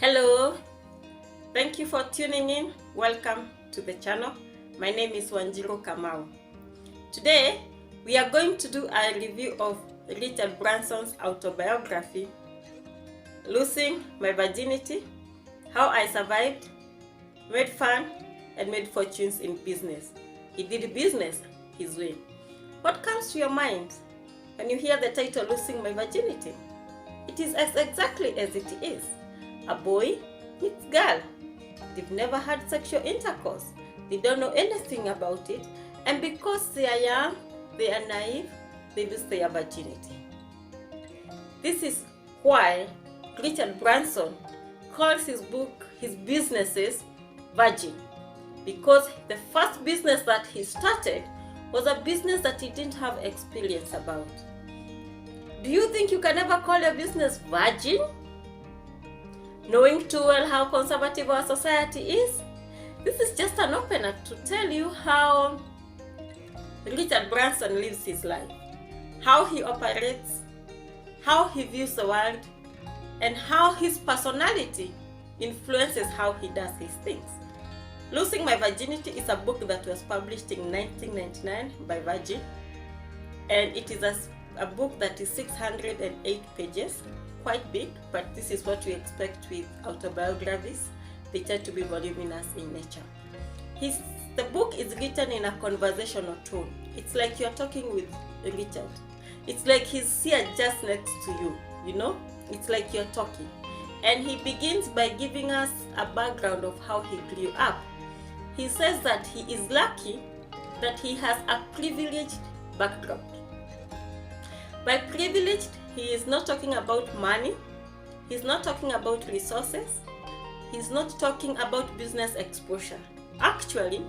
Hello, thank you for tuning in. Welcome to the channel. My name is Kamau. Today, we are going to do a review of Richard Branson's autobiography, Losing My Virginity, How I Survived, Made Fun, and Made Fortunes in Business. He did business his way. What comes to your mind when you hear the title Losing My Virginity? It is exactly as it is. A boy meets girl. They've never had sexual intercourse. They don't know anything about it. And because they are young, they are naive, they lose their virginity. This is why Richard Branson calls his book, his businesses, Virgin. Because the first business that he started was a business that he didn't have experience about. Do you think you can ever call your business virgin? Knowing too well how conservative our society is? This is just an opener to tell you how Richard Branson lives his life, how he operates, how he views the world, and how his personality influences how he does his things. Losing My Virginity is a book that was published in 1999 by Virgin, and it is a book that is 608 pages. Quite big, but this is what we expect with autobiographies. They tend to be voluminous in nature. The book is written in a conversational tone. It's like you're talking with Richard. It's like he's here just next to you, It's like you're talking. And he begins by giving us a background of how he grew up. He says that he is lucky that he has a privileged background. By privileged, he is not talking about money, he's not talking about resources, he's not talking about business exposure. Actually,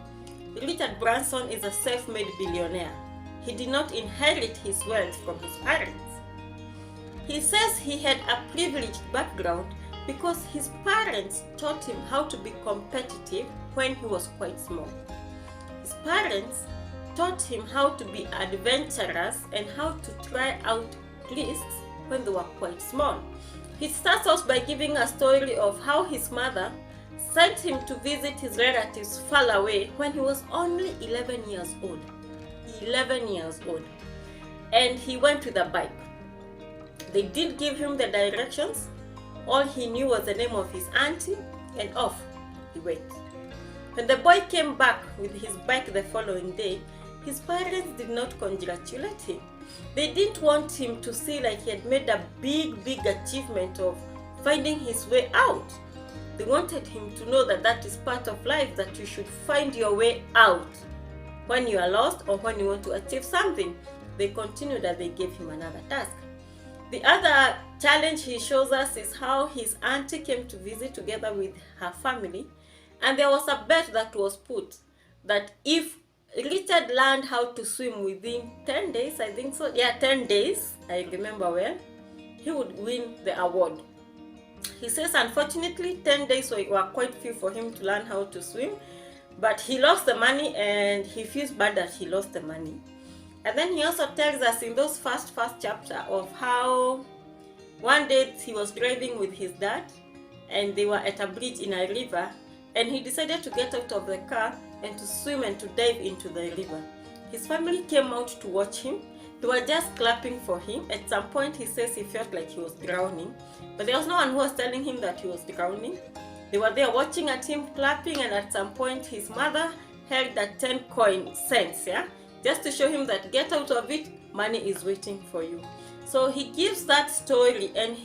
Richard Branson is a self-made billionaire. He did not inherit his wealth from his parents. He says he had a privileged background because his parents taught him how to be competitive when he was quite small. His parents taught him how to be adventurous and how to try out risks when they were quite small. He starts off by giving a story of how his mother sent him to visit his relatives far away when he was only 11 years old. 11 years old. And he went with a bike. They did give him the directions. All he knew was the name of his auntie, and off he went. When the boy came back with his bike the following day, his parents did not congratulate him. They didn't want him to see like he had made a big achievement of finding his way out. They wanted him to know that that is part of life, that you should find your way out when you are lost or when you want to achieve something. They continued that they gave him another task. The other challenge he shows us is how his auntie came to visit together with her family, and there was a bet that was put that if Richard learned how to swim within 10 days, I think so. Yeah, 10 days, I remember well, he would win the award. He says, unfortunately, 10 days were quite few for him to learn how to swim, but he lost the money and he feels bad that he lost the money. And then he also tells us in those first chapter of how one day he was driving with his dad and they were at a bridge in a river, and he decided to get out of the car and to swim and to dive into the river. His family came out to watch him. They were just clapping for him. At some point he says he felt like he was drowning, but there was no one who was telling him that he was drowning. They were there watching at him, clapping, and at some point his mother held that 10 cents, just to show him that get out of it, money is waiting for you. So he gives that story, and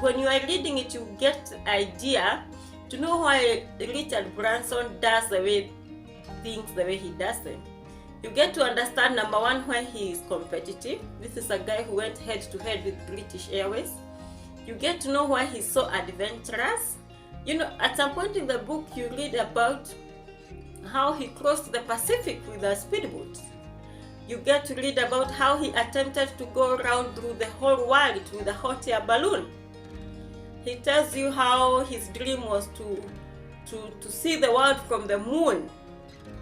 when you are reading it, you get the idea to know why Richard Branson does the way he does them. You get to understand, number one, why he is competitive. This is a guy who went head to head with British Airways. You get to know why he's so adventurous. At some point in the book, you read about how he crossed the Pacific with a speedboat. You get to read about how he attempted to go around through the whole world with a hot air balloon. He tells you how his dream was to see the world from the moon.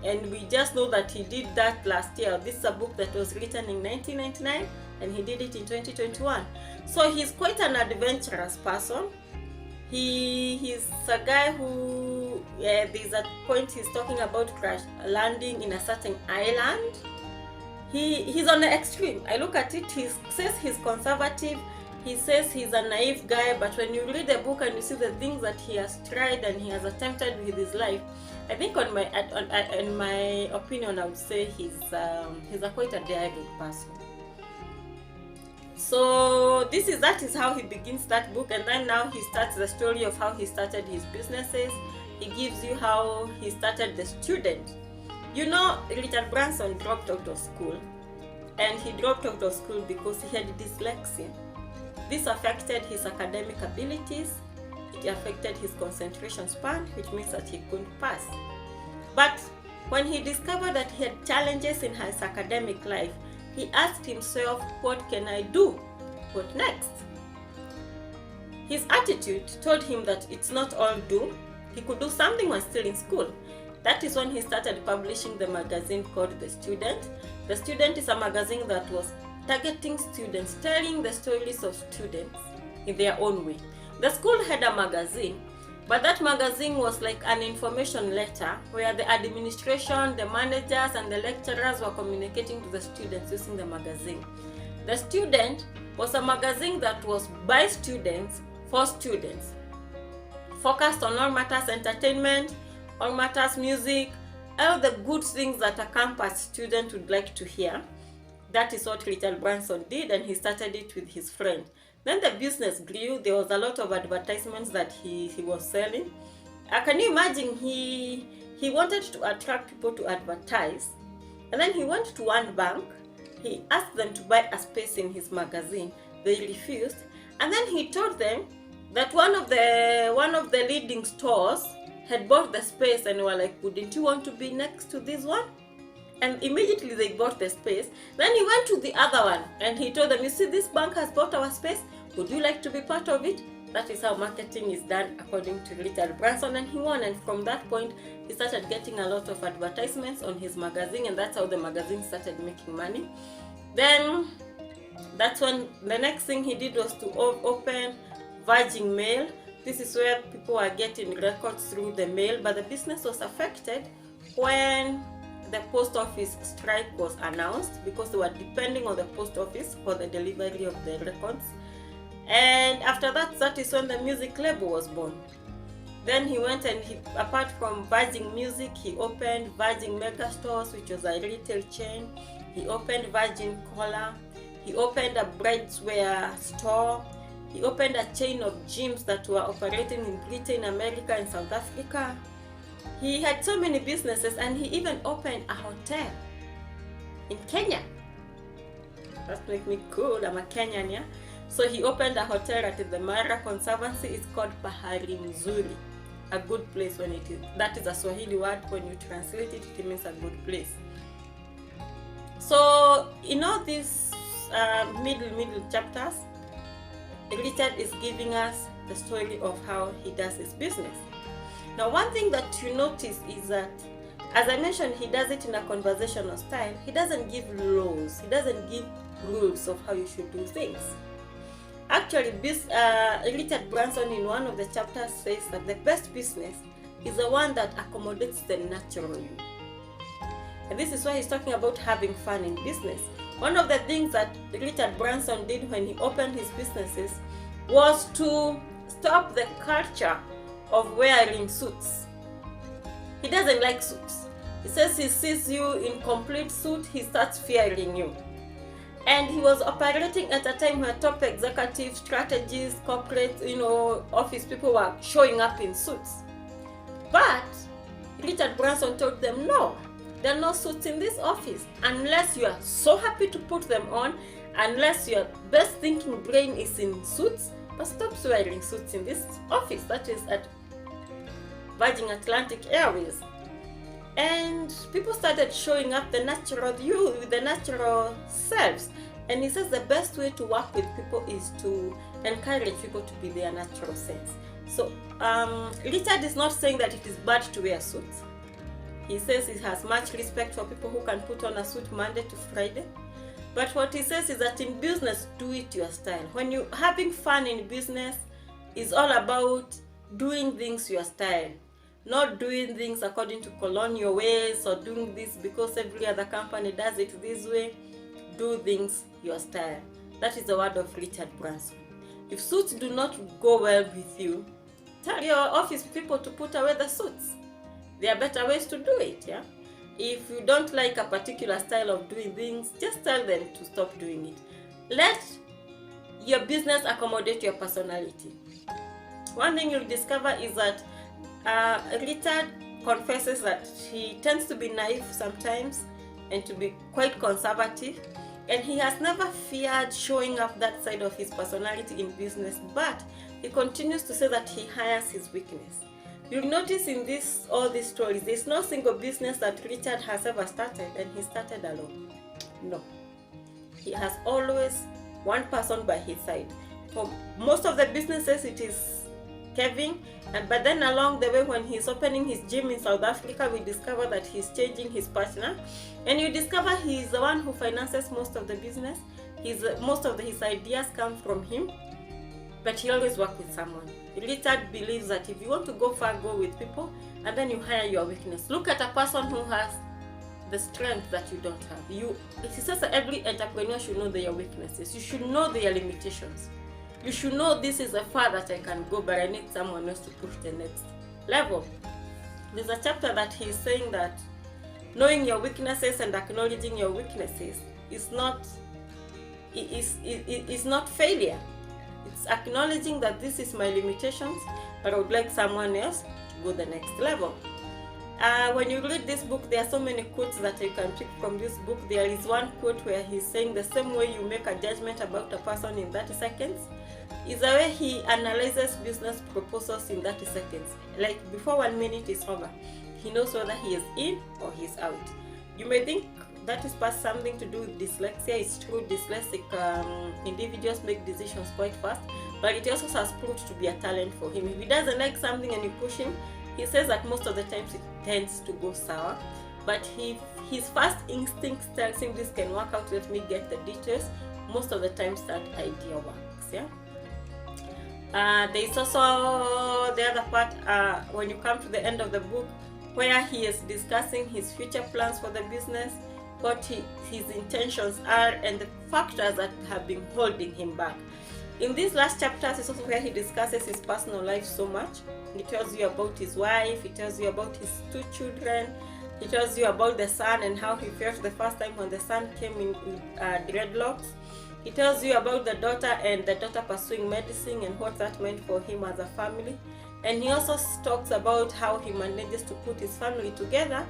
And we just know that he did that last year. This is a book that was written in 1999 and he did it in 2021. So he's quite an adventurous person. He's a guy who, there's a point he's talking about landing in a certain island. He's on the extreme. I look at it, he says he's conservative, he says he's a naive guy, but when you read the book and you see the things that he has tried and he has attempted with his life, I think in my opinion, I would say he's quite a daring person. So that is how he begins that book, and then now he starts the story of how he started his businesses. He gives you how he started the student. You know, Richard Branson dropped out of school, and he dropped out of school because he had dyslexia. This affected his academic abilities, it affected his concentration span, which means that he couldn't pass. But when he discovered that he had challenges in his academic life, he asked himself, what can I do? What next? His attitude told him that it's not all doom. He could do something while still in school. That is when he started publishing the magazine called The Student. The Student is a magazine that was targeting students, telling the stories of students in their own way. The school had a magazine, but that magazine was like an information letter where the administration, the managers, and the lecturers were communicating to the students using the magazine. The Student was a magazine that was by students for students, focused on all matters entertainment, all matters music, all the good things that a campus student would like to hear. That is what Richard Branson did, and he started it with his friend. Then the business grew. There was a lot of advertisements that he was selling. Can you imagine, he wanted to attract people to advertise, and then he went to one bank. He asked them to buy a space in his magazine. They refused, and then he told them that one of the leading stores had bought the space, and were like, wouldn't you want to be next to this one? And immediately they bought the space. Then he went to the other one and he told them, you see, this bank has bought our space. Would you like to be part of it? That is how marketing is done according to Richard Branson, and he won. And from that point, he started getting a lot of advertisements on his magazine, and that's how the magazine started making money. Then that's when the next thing he did was to open Virgin Mail. This is where people are getting records through the mail, but the business was affected when the post office strike was announced, because they were depending on the post office for the delivery of the records. And after that is when the music label was born. Then he went and apart from Virgin Music, he opened Virgin Mega Stores, which was a retail chain. He opened Virgin Cola. He opened a brideswear store. He opened a chain of gyms that were operating in Britain, America, and South Africa. He had so many businesses, and he even opened a hotel in Kenya. That makes me cool, I'm a Kenyan, yeah? So he opened a hotel at the Mara Conservancy. It's called Pahari Mzuri, a good place. When it is, that is a Swahili word. When you translate it, it means a good place. So in all these middle chapters, Richard is giving us the story of how he does his business. Now, one thing that you notice is that, as I mentioned, he does it in a conversational style. He doesn't give laws. He doesn't give rules of how you should do things. Actually, Richard Branson in one of the chapters says that the best business is the one that accommodates the natural you. And this is why he's talking about having fun in business. One of the things that Richard Branson did when he opened his businesses was to stop the culture of wearing suits. He doesn't like suits. He says he sees you in complete suit, he starts fearing you. And he was operating at a time where top executives, strategists, corporate, office people were showing up in suits. But Richard Branson told them, no, there are no suits in this office unless you are so happy to put them on, unless your best thinking brain is in suits. But stop wearing suits in this office. That is at Virgin Atlantic Airways. And people started showing up the natural you with the natural selves. And he says the best way to work with people is to encourage people to be their natural selves. So Richard is not saying that it is bad to wear suits. He says he has much respect for people who can put on a suit Monday to Friday. But what he says is that in business, do it your style. When you're having fun in business, is all about doing things your style, not doing things according to colonial ways or doing this because every other company does it this way. Do things your style. That is the word of Richard Branson. If suits do not go well with you, tell your office people to put away the suits. There are better ways to do it, yeah? If you don't like a particular style of doing things, just tell them to stop doing it. Let your business accommodate your personality. One thing you'll discover is that Richard confesses that he tends to be naive sometimes and to be quite conservative, and he has never feared showing up that side of his personality in business, but he continues to say that he hires his weakness. You'll notice in all these stories, there's no single business that Richard has ever started and he started alone. No. He has always one person by his side. For most of the businesses, it is Kevin, but then along the way, when he's opening his gym in South Africa, we discover that he's changing his partner, and you discover he's the one who finances most of the business. Most of his ideas come from him, but he always works with someone. Richard believes that if you want to go far, go with people, and then you hire your weakness. Look at a person who has the strength that you don't have. He says that every entrepreneur should know their weaknesses. You should know their limitations. You should know this is a far that I can go, but I need someone else to push the next level. There's a chapter that he's saying that knowing your weaknesses and acknowledging your weaknesses is not failure. It's acknowledging that this is my limitations, but I would like someone else to go the next level. When you read this book, there are so many quotes that you can pick from this book. There is one quote where he's saying the same way you make a judgment about a person in 30 seconds is the way he analyzes business proposals in 30 seconds. Like before 1 minute is over, he knows whether he is in or he's out. You may think that is past something to do with dyslexia. It's true, dyslexic individuals make decisions quite fast, but it also has proved to be a talent for him. If he doesn't like something and you push him, he says that most of the times it tends to go sour, but his first instinct tells him this can work out, let me get the details. Most of the times that idea works, yeah? There is also the other part when you come to the end of the book where he is discussing his future plans for the business, what his intentions are, and the factors that have been holding him back. In these last chapters is also where he discusses his personal life so much. He tells you about his wife, he tells you about his 2 children, he tells you about the son and how he felt the first time when the son came in with dreadlocks. He tells you about the daughter and the daughter pursuing medicine and what that meant for him as a family. And he also talks about how he manages to put his family together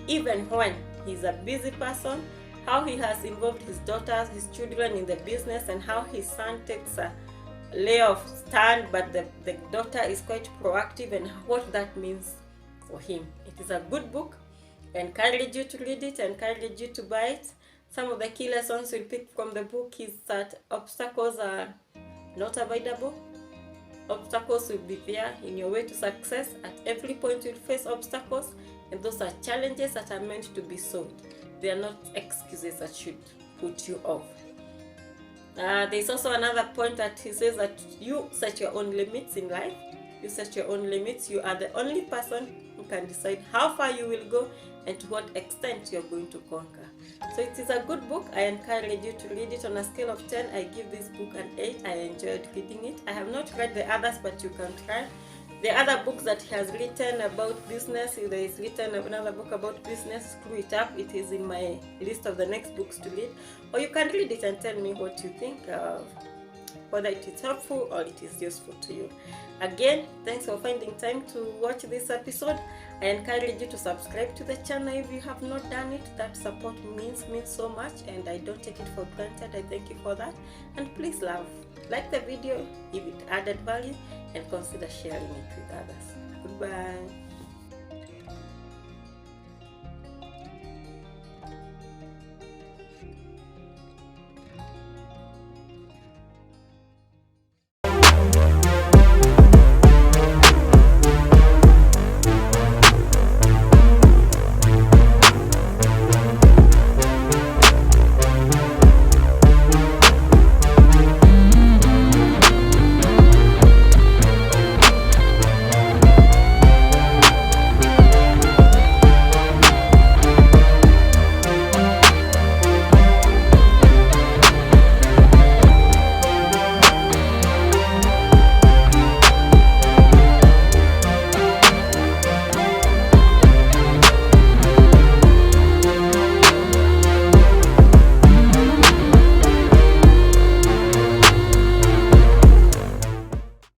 even when he's a busy person, how he has involved his daughters, his children in the business, and how his son takes a layoff stand, but the daughter is quite proactive, and what that means for him. It is a good book. I encourage you to read it, I encourage you to buy it. Some of the key lessons we'll pick from the book is that obstacles are not avoidable. Obstacles will be there in your way to success. At every point you'll face obstacles, and those are challenges that are meant to be solved. They are not excuses that should put you off. There's also another point that he says that you set your own limits in life. You set your own limits. You are the only person who can decide how far you will go and to what extent you're going to conquer. So it is a good book. I encourage you to read it. On a scale of 10, I give this book an 8. I enjoyed reading it. I have not read the others, but you can try. The other books that he has written about business, there is written another book about business, Screw It Up. It is in my list of the next books to read. Or you can read it and tell me what you think, whether it is helpful or it is useful to you. Again, thanks for finding time to watch this episode. I encourage you to subscribe to the channel if you have not done it. That support means so much, and I don't take it for granted. I thank you for that. And please like the video if it added value, and consider sharing it with others. Goodbye.